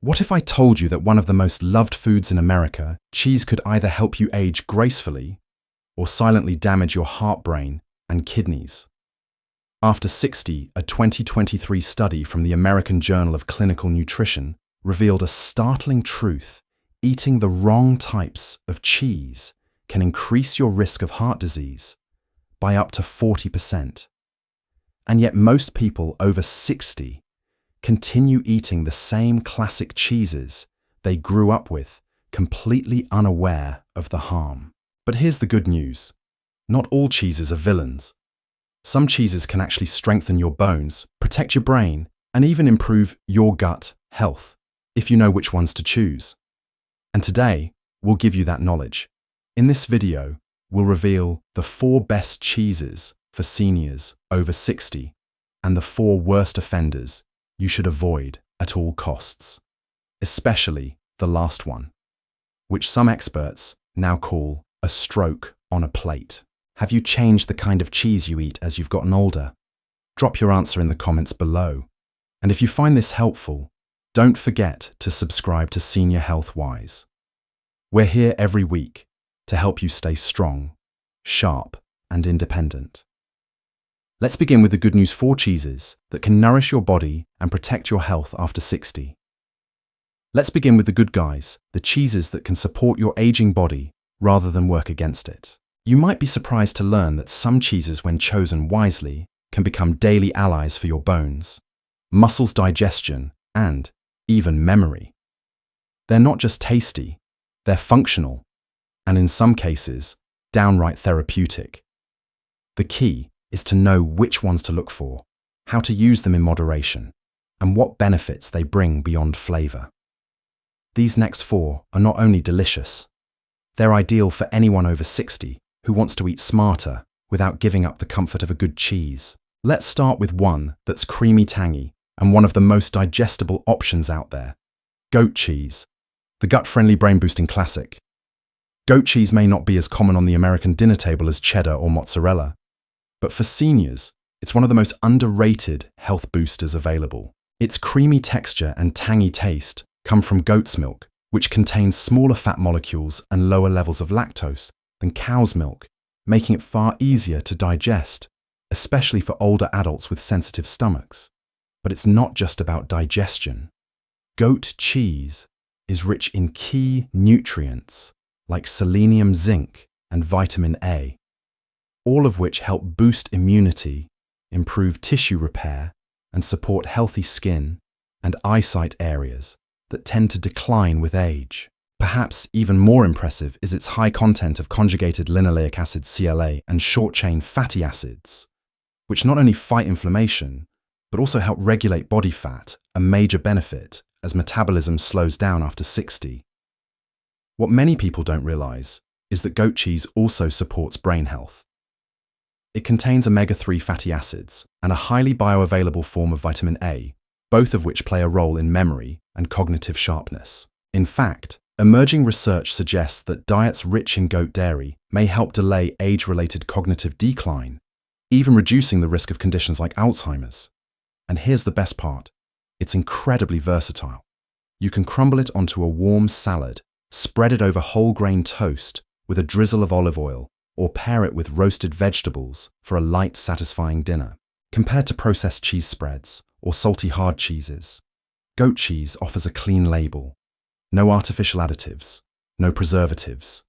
What if I told you that one of the most loved foods in America, cheese, could either help you age gracefully or silently damage your heart, brain, and kidneys? After 60, a 2023 study from the American Journal of Clinical Nutrition revealed a startling truth. Eating the wrong types of cheese can increase your risk of heart disease by up to 40%. And yet most people over 60 continue eating the same classic cheeses they grew up with, completely unaware of the harm. But here's the good news. Not all cheeses are villains. Some cheeses can actually strengthen your bones, protect your brain, and even improve your gut health, if you know which ones to choose. And today, we'll give you that knowledge. In this video, we'll reveal the 4 best cheeses for seniors over 60 and the 4 worst offenders you should avoid at all costs, especially the last one, which some experts now call a stroke on a plate. Have you changed the kind of cheese you eat as you've gotten older? Drop your answer in the comments below. And if you find this helpful, don't forget to subscribe to Senior Health Wise. We're here every week to help you stay strong, sharp, and independent. Let's begin with the good news: 4 cheeses that can nourish your body and protect your health after 60. Let's begin with the good guys, the cheeses that can support your aging body rather than work against it. You might be surprised to learn that some cheeses, when chosen wisely, can become daily allies for your bones, muscles, digestion, and even memory. They're not just tasty, they're functional, and in some cases, downright therapeutic. The key is to know which ones to look for, how to use them in moderation, and what benefits they bring beyond flavor. These next 4 are not only delicious, they're ideal for anyone over 60 who wants to eat smarter without giving up the comfort of a good cheese. Let's start with one that's creamy, tangy, and one of the most digestible options out there: goat cheese, the gut-friendly, brain-boosting classic. Goat cheese may not be as common on the American dinner table as cheddar or mozzarella, but for seniors, it's one of the most underrated health boosters available. Its creamy texture and tangy taste come from goat's milk, which contains smaller fat molecules and lower levels of lactose than cow's milk, making it far easier to digest, especially for older adults with sensitive stomachs. But it's not just about digestion. Goat cheese is rich in key nutrients like selenium, zinc, and vitamin A, all of which help boost immunity, improve tissue repair, and support healthy skin and eyesight areas that tend to decline with age. Perhaps even more impressive is its high content of conjugated linoleic acid (CLA) and short-chain fatty acids, which not only fight inflammation, but also help regulate body fat, a major benefit as metabolism slows down after 60. What many people don't realize is that goat cheese also supports brain health. It contains omega-3 fatty acids and a highly bioavailable form of vitamin A, both of which play a role in memory and cognitive sharpness. In fact, emerging research suggests that diets rich in goat dairy may help delay age-related cognitive decline, even reducing the risk of conditions like Alzheimer's. And here's the best part: it's incredibly versatile. You can crumble it onto a warm salad, spread it over whole grain toast with a drizzle of olive oil, or pair it with roasted vegetables for a light, satisfying dinner. Compared to processed cheese spreads or salty hard cheeses, goat cheese offers a clean label. No artificial additives, no preservatives,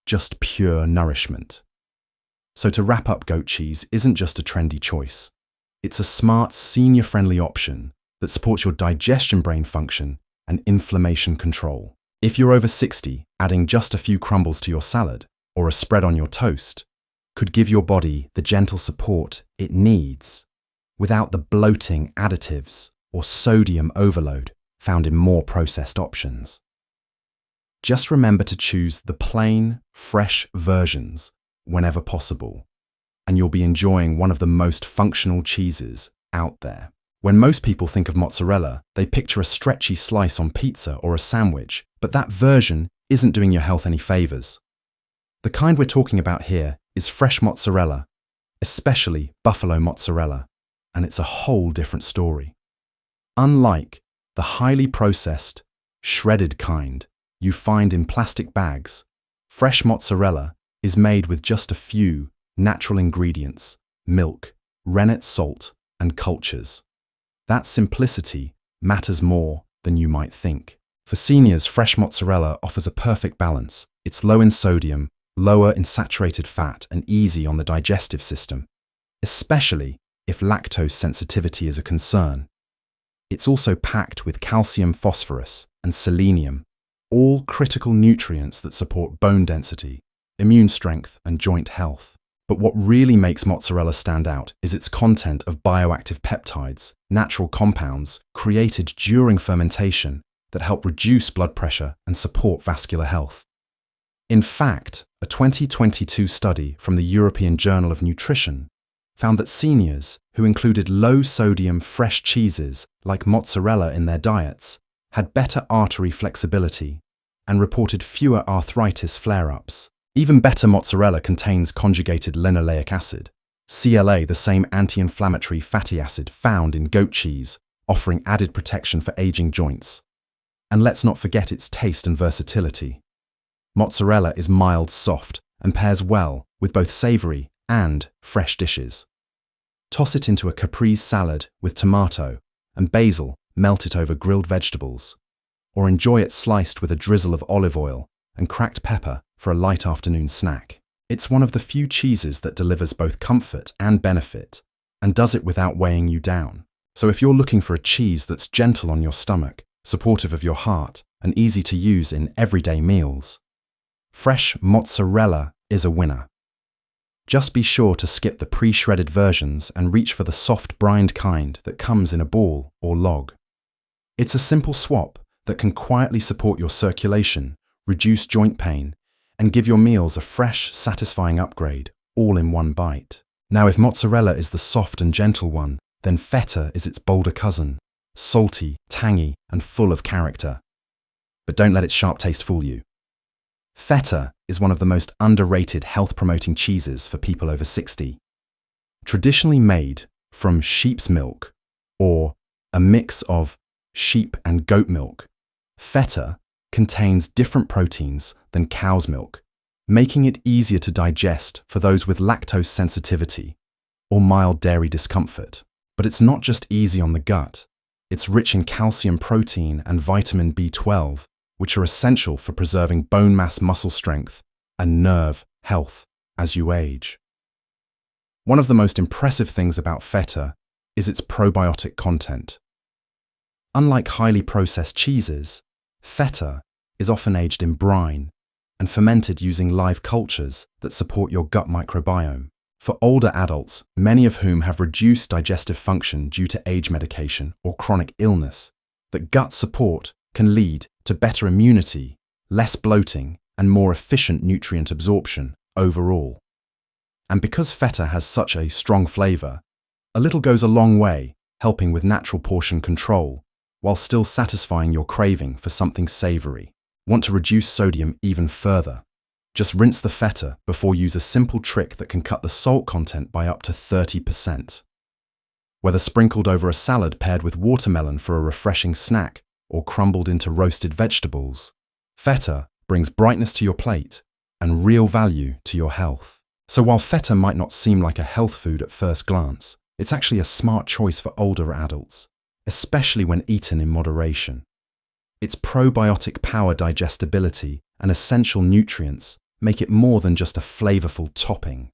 just pure nourishment. So to wrap up, goat cheese isn't just a trendy choice. It's a smart, senior-friendly option that supports your digestion, brain function, and inflammation control. If you're over 60, adding just a few crumbles to your salad or a spread on your toast could give your body the gentle support it needs without the bloating, additives, or sodium overload found in more processed options. Just remember to choose the plain, fresh versions whenever possible, and you'll be enjoying one of the most functional cheeses out there. When most people think of mozzarella, they picture a stretchy slice on pizza or a sandwich, but that version isn't doing your health any favors. The kind we're talking about here is fresh mozzarella, especially buffalo mozzarella, and it's a whole different story. Unlike the highly processed, shredded kind you find in plastic bags. Fresh mozzarella is made with just a few natural ingredients: milk, rennet salt, and cultures. That simplicity matters more than you might think. For seniors, fresh mozzarella offers a perfect balance. It's low in sodium, lower in saturated fat, and easy on the digestive system, especially if lactose sensitivity is a concern. It's also packed with calcium, phosphorus, and selenium, all critical nutrients that support bone density, immune strength, and joint health. But what really makes mozzarella stand out is its content of bioactive peptides, natural compounds created during fermentation that help reduce blood pressure and support vascular health. In fact, a 2022 study from the European Journal of Nutrition found that seniors who included low-sodium fresh cheeses like mozzarella in their diets had better artery flexibility and reported fewer arthritis flare-ups. Even better, mozzarella contains conjugated linoleic acid, CLA, the same anti-inflammatory fatty acid found in goat cheese, offering added protection for aging joints. And let's not forget its taste and versatility. Mozzarella is mild, soft, and pairs well with both savory and fresh dishes. Toss it into a caprese salad with tomato and basil, melt it over grilled vegetables, or enjoy it sliced with a drizzle of olive oil and cracked pepper for a light afternoon snack. It's one of the few cheeses that delivers both comfort and benefit, and does it without weighing you down. So if you're looking for a cheese that's gentle on your stomach, supportive of your heart, and easy to use in everyday meals, fresh mozzarella is a winner. Just be sure to skip the pre-shredded versions and reach for the soft brined kind that comes in a ball or log. It's a simple swap that can quietly support your circulation, reduce joint pain, and give your meals a fresh, satisfying upgrade, all in one bite. Now, if mozzarella is the soft and gentle one, then feta is its bolder cousin, salty, tangy, and full of character. But don't let its sharp taste fool you. Feta is one of the most underrated health-promoting cheeses for people over 60. Traditionally made from sheep's milk, or a mix of sheep and goat milk, feta contains different proteins than cow's milk, making it easier to digest for those with lactose sensitivity or mild dairy discomfort. But it's not just easy on the gut. It's rich in calcium, protein, and vitamin B12, which are essential for preserving bone mass, muscle strength, and nerve health as you age. One of the most impressive things about feta is its probiotic content. Unlike highly processed cheeses, feta is often aged in brine and fermented using live cultures that support your gut microbiome. For older adults, many of whom have reduced digestive function due to age medication or chronic illness, that gut support can lead to better immunity, less bloating, and more efficient nutrient absorption overall. And because feta has such a strong flavor, a little goes a long way, helping with natural portion control, while still satisfying your craving for something savory. Want to reduce sodium even further? Just rinse the feta before use a simple trick that can cut the salt content by up to 30%. Whether sprinkled over a salad paired with watermelon for a refreshing snack or crumbled into roasted vegetables, feta brings brightness to your plate and real value to your health. So while feta might not seem like a health food at first glance, it's actually a smart choice for older adults, especially when eaten in moderation. Its probiotic power, digestibility, and essential nutrients make it more than just a flavorful topping.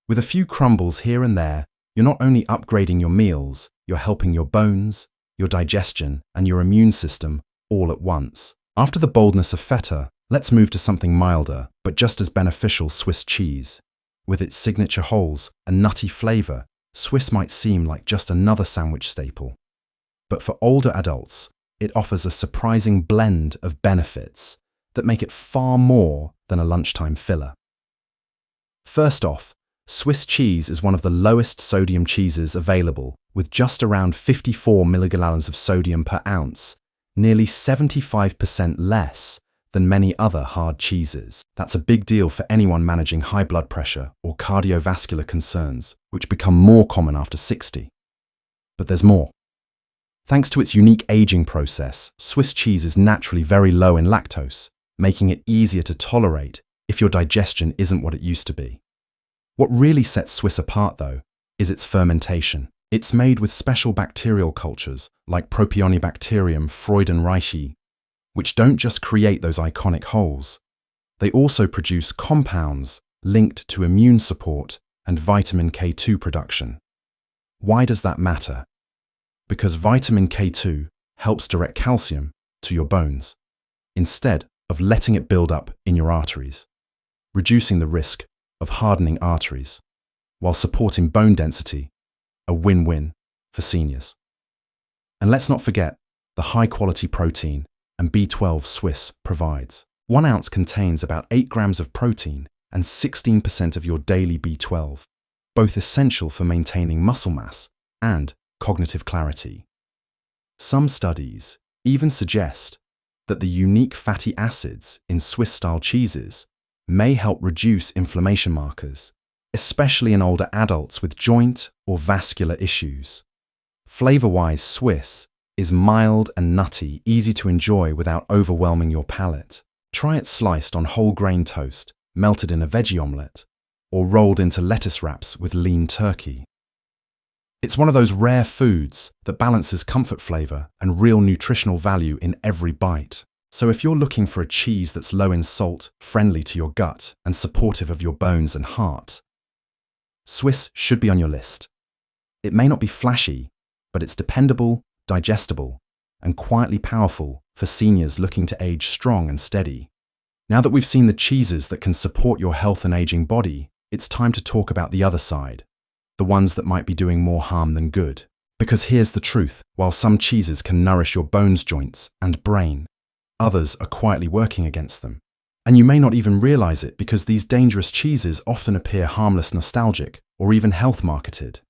With a few crumbles here and there, you're not only upgrading your meals, you're helping your bones, your digestion, and your immune system all at once. After the boldness of feta, let's move to something milder, but just as beneficial: Swiss cheese. With its signature holes and nutty flavor, Swiss might seem like just another sandwich staple. But for older adults, it offers a surprising blend of benefits that make it far more than a lunchtime filler. First off, Swiss cheese is one of the lowest sodium cheeses available, with just around 54 milligallons of sodium per ounce, nearly 75% less than many other hard cheeses. That's a big deal for anyone managing high blood pressure or cardiovascular concerns, which become more common after 60. But there's more. Thanks to its unique aging process, Swiss cheese is naturally very low in lactose, making it easier to tolerate if your digestion isn't what it used to be. What really sets Swiss apart, though, is its fermentation. It's made with special bacterial cultures like Propionibacterium freudenreichi, which don't just create those iconic holes. They also produce compounds linked to immune support and vitamin K2 production. Why does that matter? Because vitamin K2 helps direct calcium to your bones, instead of letting it build up in your arteries, reducing the risk of hardening arteries, while supporting bone density, a win-win for seniors. And let's not forget the high-quality protein and B12 Swiss provides. 1 ounce contains about 8 grams of protein and 16% of your daily B12, both essential for maintaining muscle mass and cognitive clarity. Some studies even suggest that the unique fatty acids in Swiss-style cheeses may help reduce inflammation markers, especially in older adults with joint or vascular issues. Flavor-wise, Swiss is mild and nutty, easy to enjoy without overwhelming your palate. Try it sliced on whole grain toast, melted in a veggie omelette, or rolled into lettuce wraps with lean turkey. It's one of those rare foods that balances comfort flavor and real nutritional value in every bite. So if you're looking for a cheese that's low in salt, friendly to your gut, and supportive of your bones and heart, Swiss should be on your list. It may not be flashy, but it's dependable, digestible, and quietly powerful for seniors looking to age strong and steady. Now that we've seen the cheeses that can support your health and aging body, it's time to talk about the other side, the ones that might be doing more harm than good. Because here's the truth, while some cheeses can nourish your bones, joints, and brain, others are quietly working against them. And you may not even realize it because these dangerous cheeses often appear harmless, nostalgic, or even health marketed.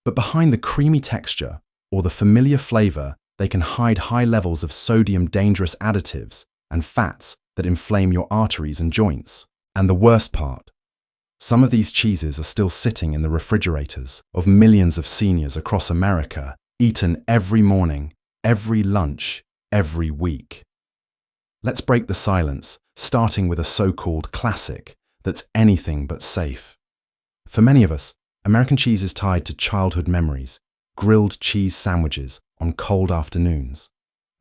But behind the creamy texture or the familiar flavor, they can hide high levels of sodium, dangerous additives, and fats that inflame your arteries and joints. And the worst part, some of these cheeses are still sitting in the refrigerators of millions of seniors across America, eaten every morning, every lunch, every week. Let's break the silence, starting with a so-called classic that's anything but safe. For many of us, American cheese is tied to childhood memories, grilled cheese sandwiches on cold afternoons,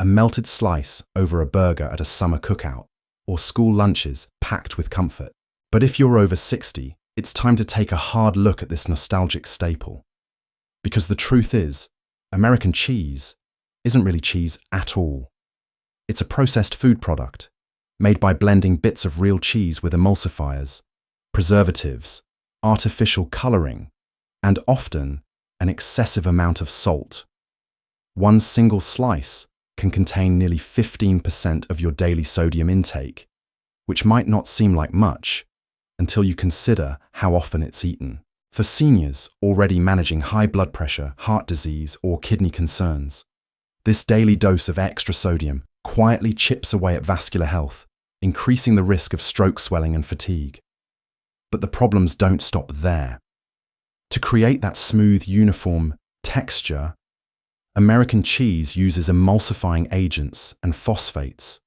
a melted slice over a burger at a summer cookout, or school lunches packed with comfort. But if you're over 60, it's time to take a hard look at this nostalgic staple. Because the truth is, American cheese isn't really cheese at all. It's a processed food product, made by blending bits of real cheese with emulsifiers, preservatives, artificial coloring, and often an excessive amount of salt. One single slice can contain nearly 15% of your daily sodium intake, which might not seem like much until you consider how often it's eaten. For seniors already managing high blood pressure, heart disease, or kidney concerns, this daily dose of extra sodium quietly chips away at vascular health, increasing the risk of stroke, swelling, and fatigue. But the problems don't stop there. To create that smooth, uniform texture, American cheese uses emulsifying agents and phosphates,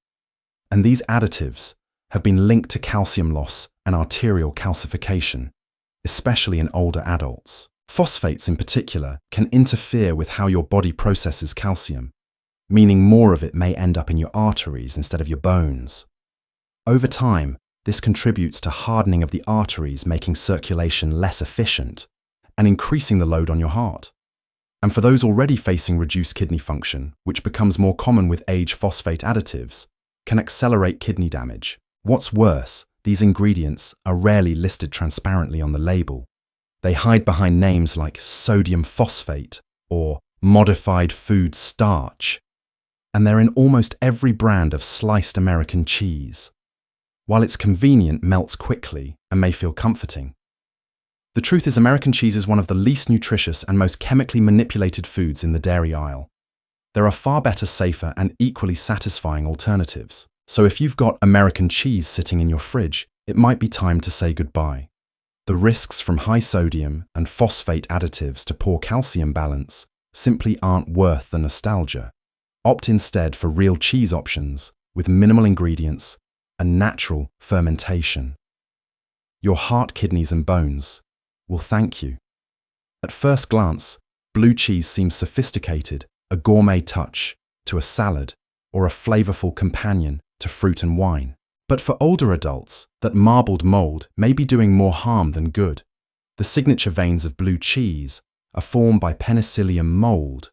and these additives have been linked to calcium loss and arterial calcification, especially in older adults. Phosphates in particular can interfere with how your body processes calcium, meaning more of it may end up in your arteries instead of your bones. Over time, this contributes to hardening of the arteries, making circulation less efficient and increasing the load on your heart. And for those already facing reduced kidney function, which becomes more common with age, phosphate additives can accelerate kidney damage. What's worse, these ingredients are rarely listed transparently on the label. They hide behind names like sodium phosphate or modified food starch, and they're in almost every brand of sliced American cheese. While it's convenient, melts quickly, and may feel comforting. The truth is, American cheese is one of the least nutritious and most chemically manipulated foods in the dairy aisle. There are far better, safer, and equally satisfying alternatives. So if you've got American cheese sitting in your fridge, it might be time to say goodbye. The risks from high sodium and phosphate additives to poor calcium balance simply aren't worth the nostalgia. Opt instead for real cheese options with minimal ingredients and natural fermentation. Your heart, kidneys, and bones will thank you. At first glance, blue cheese seems sophisticated, a gourmet touch to a salad, or a flavorful companion to fruit and wine. But for older adults, that marbled mold may be doing more harm than good. The signature veins of blue cheese are formed by penicillium mold,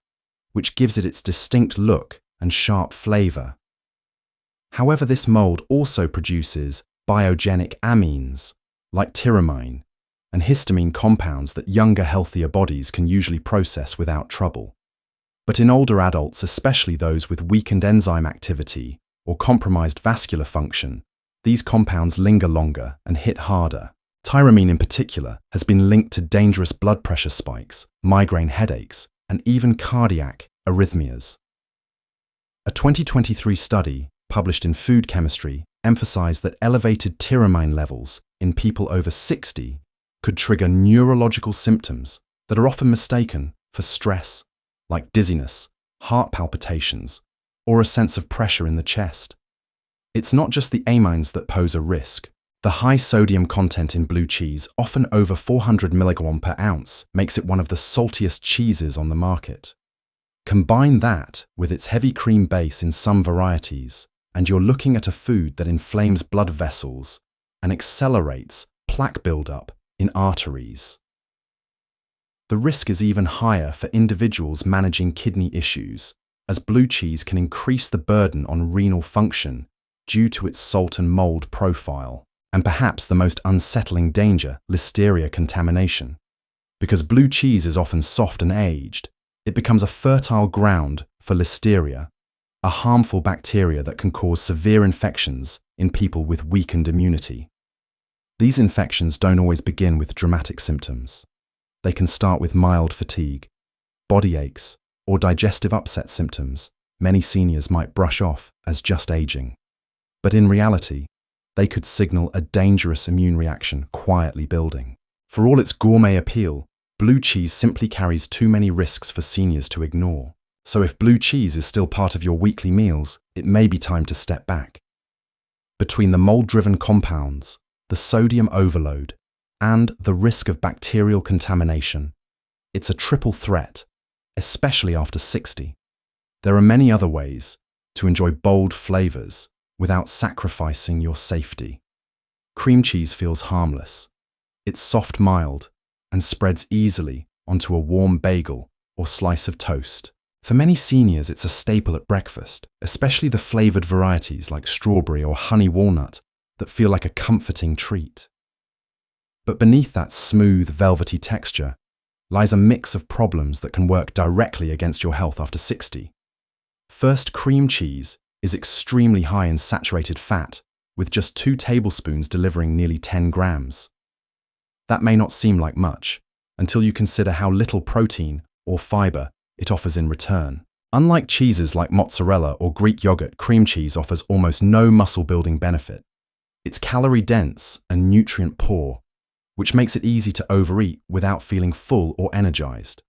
which gives it its distinct look and sharp flavor. However, this mold also produces biogenic amines, like tyramine, and histamine compounds that younger, healthier bodies can usually process without trouble. But in older adults, especially those with weakened enzyme activity or compromised vascular function, these compounds linger longer and hit harder. Tyramine in particular has been linked to dangerous blood pressure spikes, migraine headaches, and even cardiac arrhythmias. A 2023 study published in Food Chemistry emphasized that elevated tyramine levels in people over 60 could trigger neurological symptoms that are often mistaken for stress, like dizziness, heart palpitations, or a sense of pressure in the chest. It's not just the amines that pose a risk. The high sodium content in blue cheese, often over 400 mg per ounce, makes it one of the saltiest cheeses on the market. Combine that with its heavy cream base in some varieties, and you're looking at a food that inflames blood vessels and accelerates plaque buildup in arteries. The risk is even higher for individuals managing kidney issues, as blue cheese can increase the burden on renal function due to its salt and mold profile. And perhaps the most unsettling danger, listeria contamination. Because blue cheese is often soft and aged, it becomes a fertile ground for listeria, a harmful bacteria that can cause severe infections in people with weakened immunity. These infections don't always begin with dramatic symptoms. They can start with mild fatigue, body aches, or digestive upset symptoms many seniors might brush off as just aging. But in reality, they could signal a dangerous immune reaction quietly building. For all its gourmet appeal, blue cheese simply carries too many risks for seniors to ignore. So if blue cheese is still part of your weekly meals, it may be time to step back. Between the mold-driven compounds, the sodium overload, and the risk of bacterial contamination, it's a triple threat, especially after 60. There are many other ways to enjoy bold flavors without sacrificing your safety. Cream cheese feels harmless. It's soft, mild, and spreads easily onto a warm bagel or slice of toast. For many seniors, it's a staple at breakfast, especially the flavored varieties like strawberry or honey walnut that feel like a comforting treat. But beneath that smooth, velvety texture lies a mix of problems that can work directly against your health after 60. First, cream cheese is extremely high in saturated fat, with just 2 tablespoons delivering nearly 10 grams. That may not seem like much, until you consider how little protein or fiber it offers in return. Unlike cheeses like mozzarella or Greek yogurt, cream cheese offers almost no muscle-building benefit. It's calorie-dense and nutrient-poor, which makes it easy to overeat without feeling full or energized.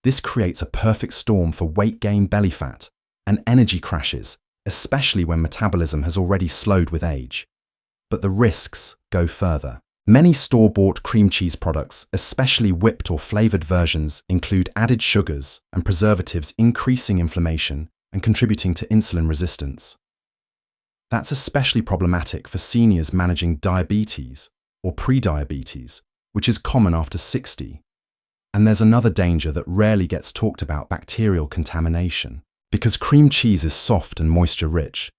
This creates a perfect storm for weight gain, belly fat, and energy crashes, especially when metabolism has already slowed with age. But the risks go further. Many store-bought cream cheese products, especially whipped or flavored versions, include added sugars and preservatives, increasing inflammation and contributing to insulin resistance. That's especially problematic for seniors managing diabetes or prediabetes, which is common after 60. And there's another danger that rarely gets talked about: bacterial contamination. Because cream cheese is soft and moisture-rich,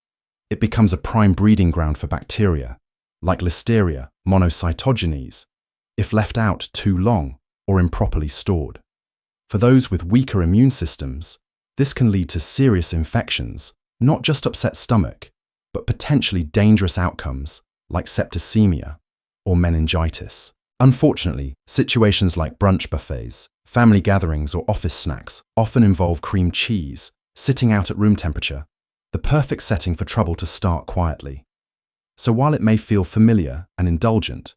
it becomes a prime breeding ground for bacteria, like Listeria monocytogenes, if left out too long or improperly stored. For those with weaker immune systems, this can lead to serious infections, not just upset stomach, but potentially dangerous outcomes like septicemia or meningitis. Unfortunately, situations like brunch buffets, family gatherings, or office snacks often involve cream cheese sitting out at room temperature, the perfect setting for trouble to start quietly. So while it may feel familiar and indulgent,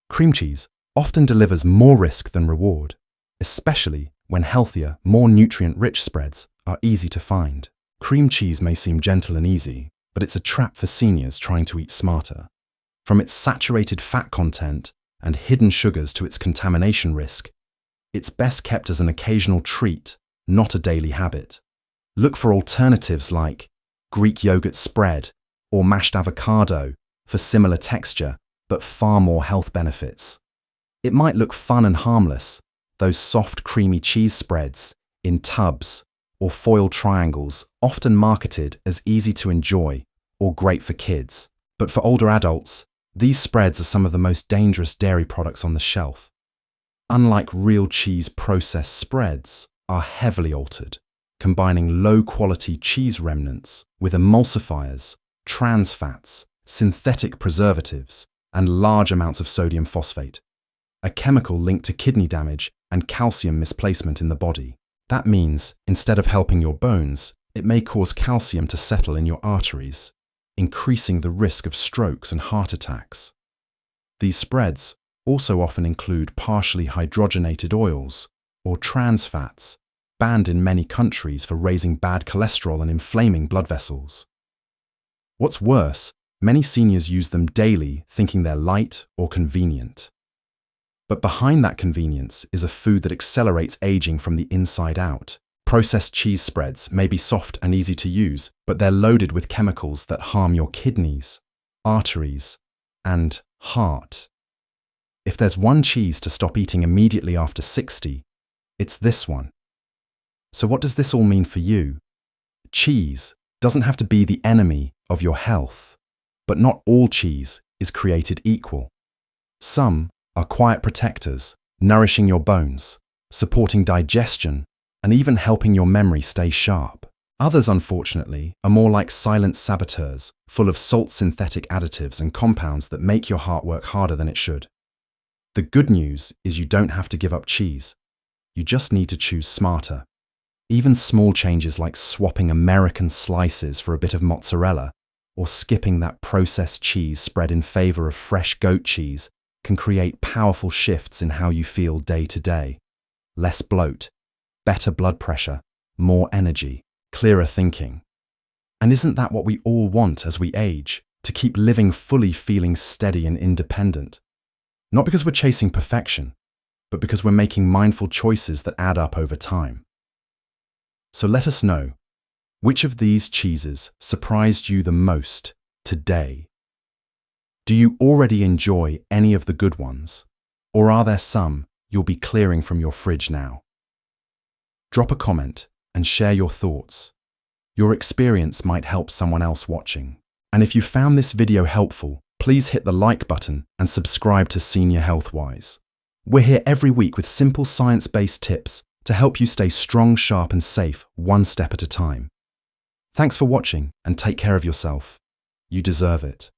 cream cheese often delivers more risk than reward, especially when healthier, more nutrient-rich spreads are easy to find. Cream cheese may seem gentle and easy, but it's a trap for seniors trying to eat smarter. From its saturated fat content and hidden sugars to its contamination risk, it's best kept as an occasional treat, not a daily habit. Look for alternatives like Greek yogurt spread or mashed avocado for similar texture, but far more health benefits. It might look fun and harmless, those soft, creamy cheese spreads in tubs or foil triangles, often marketed as easy to enjoy or great for kids. But for older adults, these spreads are some of the most dangerous dairy products on the shelf. Unlike real cheese, processed spreads are heavily altered, combining low-quality cheese remnants with emulsifiers, trans fats, synthetic preservatives, and large amounts of sodium phosphate, a chemical linked to kidney damage and calcium misplacement in the body. That means, instead of helping your bones, it may cause calcium to settle in your arteries, increasing the risk of strokes and heart attacks. These spreads also often include partially hydrogenated oils or trans fats, banned in many countries for raising bad cholesterol and inflaming blood vessels. What's worse, many seniors use them daily thinking they're light or convenient. But behind that convenience is a food that accelerates aging from the inside out. Processed cheese spreads may be soft and easy to use, but they're loaded with chemicals that harm your kidneys, arteries, and heart. If there's one cheese to stop eating immediately after 60, it's this one. So what does this all mean for you? Cheese doesn't have to be the enemy of your health, but not all cheese is created equal. Some are quiet protectors, nourishing your bones, supporting digestion, and even helping your memory stay sharp. Others, unfortunately, are more like silent saboteurs, full of salt synthetic additives and compounds that make your heart work harder than it should. The good news is you don't have to give up cheese. You just need to choose smarter. Even small changes like swapping American slices for a bit of mozzarella or skipping that processed cheese spread in favor of fresh goat cheese can create powerful shifts in how you feel day to day. Less bloat, better blood pressure, more energy, clearer thinking. And isn't that what we all want as we age? To keep living fully feeling steady and independent? Not because we're chasing perfection, but because we're making mindful choices that add up over time. So let us know, which of these cheeses surprised you the most today? Do you already enjoy any of the good ones, or are there some you'll be clearing from your fridge now? Drop a comment and share your thoughts. Your experience might help someone else watching. And if you found this video helpful, please hit the like button and subscribe to Senior Healthwise. We're here every week with simple science-based tips to help you stay strong, sharp, and safe one step at a time. Thanks for watching and take care of yourself. You deserve it.